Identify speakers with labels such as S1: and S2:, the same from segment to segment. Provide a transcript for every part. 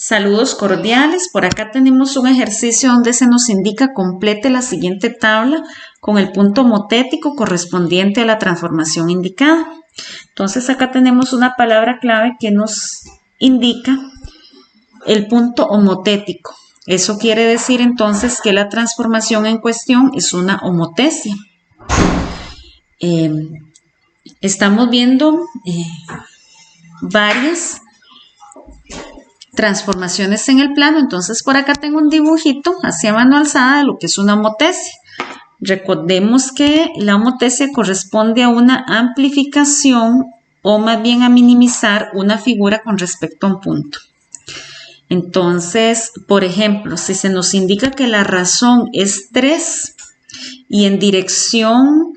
S1: Saludos cordiales. Por acá tenemos un ejercicio donde se nos indica complete la siguiente tabla con el punto homotético correspondiente a la transformación indicada. Entonces acá tenemos una palabra clave que nos indica el punto homotético. Eso quiere decir entonces que la transformación en cuestión es una homotesia. Estamos viendo varias transformaciones en el plano, entonces por acá tengo un dibujito hacia mano alzada de lo que es una homotesia. Recordemos que la homotesia corresponde a una amplificación o más bien a minimizar una figura con respecto a un punto. Entonces, por ejemplo, si se nos indica que la razón es 3 y en dirección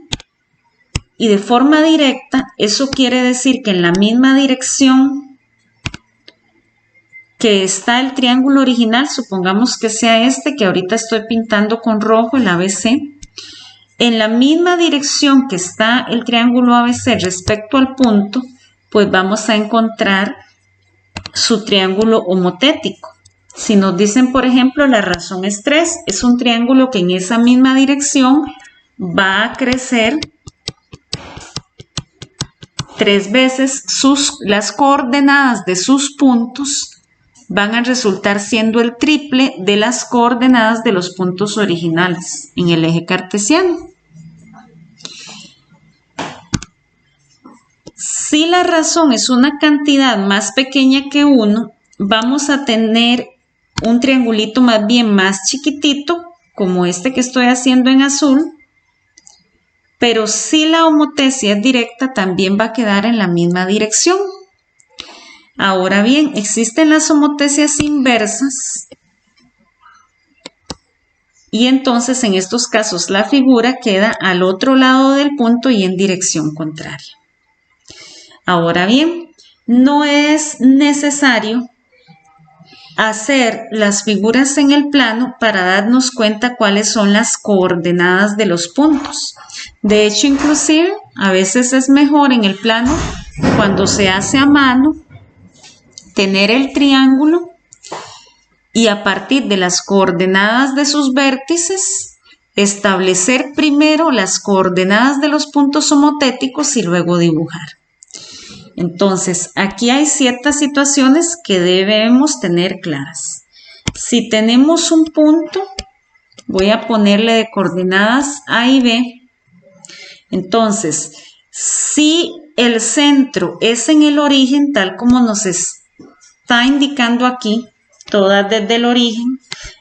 S1: y de forma directa, eso quiere decir que en la misma dirección que está el triángulo original, supongamos que sea este que ahorita estoy pintando con rojo, el ABC, en la misma dirección que está el triángulo ABC respecto al punto, pues vamos a encontrar su triángulo homotético. Si nos dicen, por ejemplo, la razón es 3, es un triángulo que en esa misma dirección va a crecer 3 veces, las coordenadas de sus puntos van a resultar siendo el triple de las coordenadas de los puntos originales en el eje cartesiano. Si la razón es una cantidad más pequeña que 1, vamos a tener un triangulito más bien más chiquitito, como este que estoy haciendo en azul, pero si la homotesia es directa, también va a quedar en la misma dirección. Ahora bien, existen las homotesias inversas y entonces en estos casos la figura queda al otro lado del punto y en dirección contraria. Ahora bien, no es necesario hacer las figuras en el plano para darnos cuenta cuáles son las coordenadas de los puntos. De hecho, inclusive, a veces es mejor en el plano, cuando se hace a mano, tener el triángulo y a partir de las coordenadas de sus vértices, establecer primero las coordenadas de los puntos homotéticos y luego dibujar. Entonces, aquí hay ciertas situaciones que debemos tener claras. Si tenemos un punto, voy a ponerle de coordenadas A y B. Entonces, si el centro es en el origen, tal como nos está indicando aquí, todas desde el origen,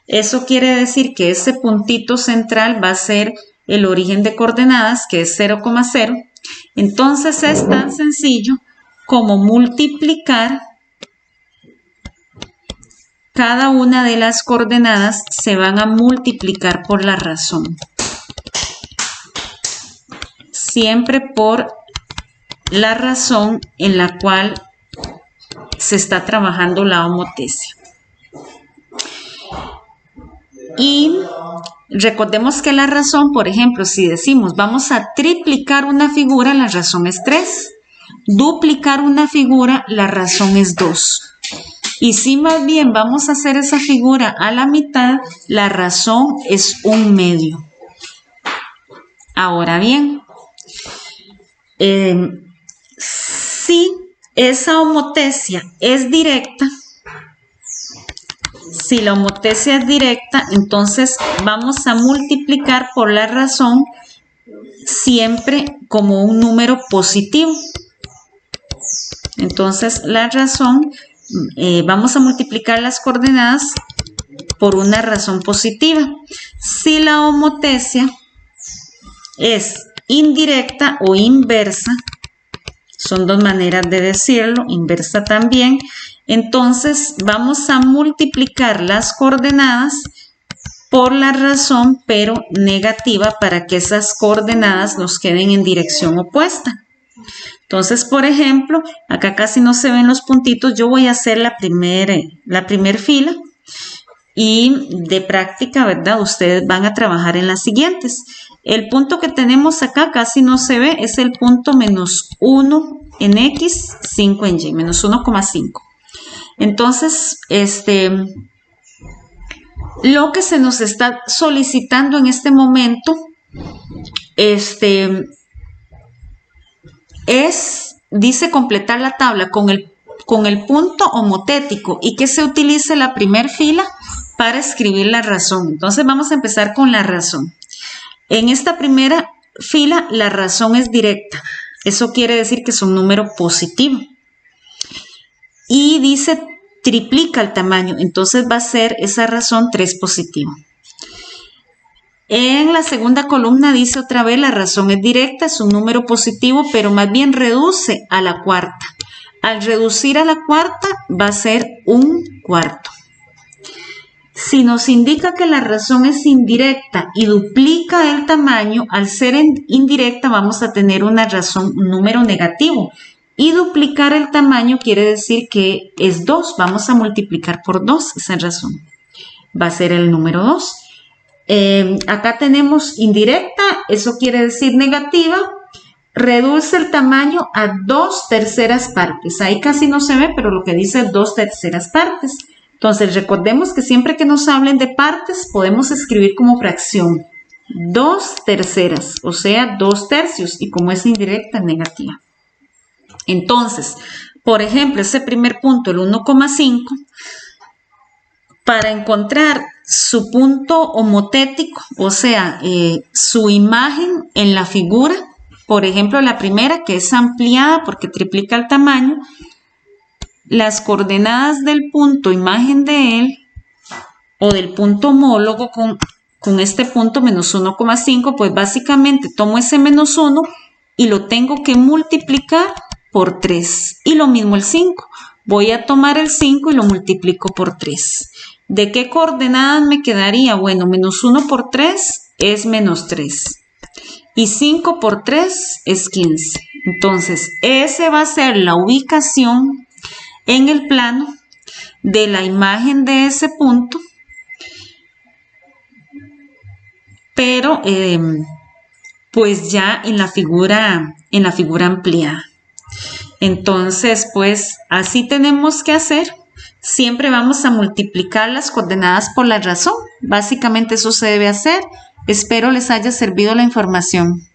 S1: eso quiere decir que ese puntito central va a ser el origen de coordenadas, que es 0,0. Entonces es tan sencillo como multiplicar cada una de las coordenadas, se van a multiplicar por la razón. Siempre por la razón en la cual se está trabajando la homotesia. Y recordemos que la razón, por ejemplo, si decimos vamos a triplicar una figura, la razón es 3. Duplicar una figura, la razón es 2. Y si más bien vamos a hacer esa figura a la mitad, la razón es 1/2. Ahora bien, si esa homotesia es directa, si la homotesia es directa, entonces vamos a multiplicar por la razón siempre como un número positivo. Entonces la razón, vamos a multiplicar las coordenadas por una razón positiva. Si la homotesia es indirecta o inversa, son dos maneras de decirlo, inversa también, entonces vamos a multiplicar las coordenadas por la razón, pero negativa, para que esas coordenadas nos queden en dirección opuesta. Entonces, por ejemplo, acá casi no se ven los puntitos, yo voy a hacer la primer fila y de práctica, ¿verdad? Ustedes van a trabajar en las siguientes. El punto que tenemos acá casi no se ve, es el punto -1 en X, 5 en Y, menos 1,5. Entonces, lo que se nos está solicitando en este momento, dice completar la tabla con el punto homotético y que se utilice la primera fila para escribir la razón. Entonces vamos a empezar con la razón. En esta primera fila la razón es directa. Eso quiere decir que es un número positivo. Y dice triplica el tamaño. Entonces va a ser esa razón 3 positivo. En la segunda columna dice otra vez la razón es directa, es un número positivo, pero más bien reduce a la cuarta. Al reducir a la cuarta va a ser 1/4. Si nos indica que la razón es indirecta y duplica el tamaño, al ser indirecta vamos a tener un número negativo. Y duplicar el tamaño quiere decir que es 2. Vamos a multiplicar por 2 esa razón. Va a ser el número 2. Acá tenemos indirecta, eso quiere decir negativa. Reduce el tamaño a 2/3 partes. Ahí casi no se ve, pero lo que dice es 2/3 partes. Entonces, recordemos que siempre que nos hablen de partes, podemos escribir como fracción 2/3, o sea, 2/3, y como es indirecta, es negativa. Entonces, por ejemplo, ese primer punto, el 1,5, para encontrar su punto homotético, o sea, su imagen en la figura, por ejemplo, la primera que es ampliada porque triplica el tamaño, las coordenadas del punto imagen de él o del punto homólogo con este punto menos 1,5, pues básicamente tomo ese menos 1 y lo tengo que multiplicar por 3. Y lo mismo el 5. Voy a tomar el 5 y lo multiplico por 3. ¿De qué coordenadas me quedaría? Bueno, menos 1 por 3 es menos 3. Y 5 por 3 es 15. Entonces, esa va a ser la ubicación en el plano de la imagen de ese punto, pero pues ya en la figura ampliada. Entonces, pues así tenemos que hacer. Siempre vamos a multiplicar las coordenadas por la razón. Básicamente eso se debe hacer. Espero les haya servido la información.